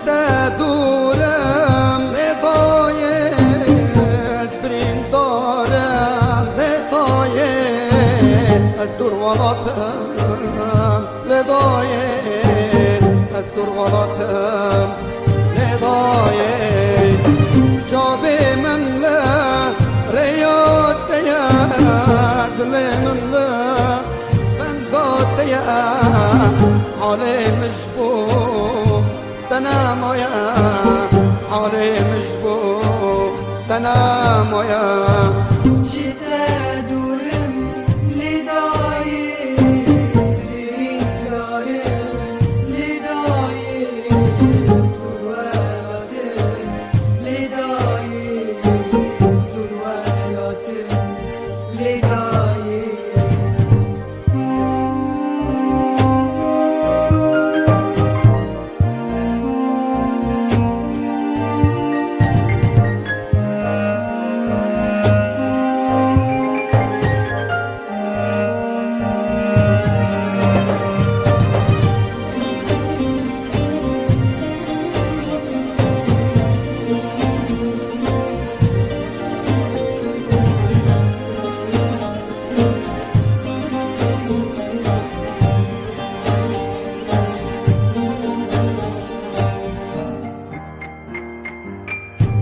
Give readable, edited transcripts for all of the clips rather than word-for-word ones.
جتا دورم لدای از برین دارم لدای از دور ولاتم لدای از دور ولاتم لدای جاوی من لا ریاد دیا دل من لا بنداد دیا حالی مشبوه تنام ويا حالي مشبوه تنام ويا جتا دورم لدايز برين دارم لدايز دور ولاتم لدايز دور ولاتم لدايز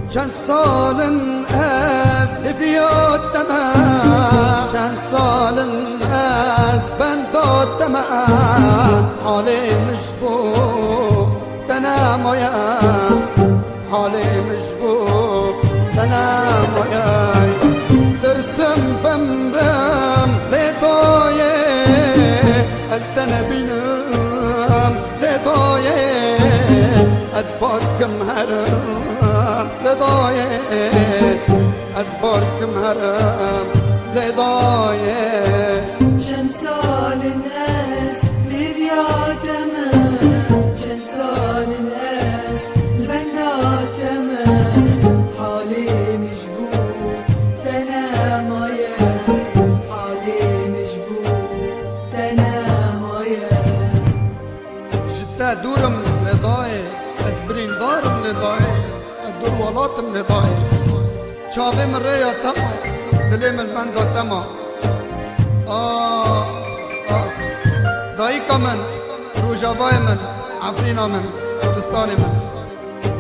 چند سالن از لفیات تمام چند سالن از بندات تمام حالی مشبوه تنام ويا حالی مشبوه تنام ويا ترسم بمرم لدای از تنبینم لدای از بارکم هرم لدای از بارکم هرم لدای چند سالن از لبیاتم چند سالن از لبنداتم حالی مشبوه تنامایا حالی مشبوه تنامایا جتا دورم لدای از برین دارم لدای دور ولاتم لدای چاوی من ریا تما دلی من بندا تما دایکا من روژاوای من عفرینا من کردستانی من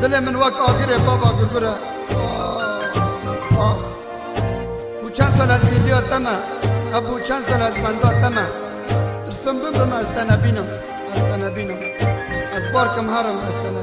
دلی من وک آخر بابا گرگره بو چند سال از لیبیا تما ابو چند سال از بندا تما ترسم بمرم از تنبینم از بارکم هرم از تنبینم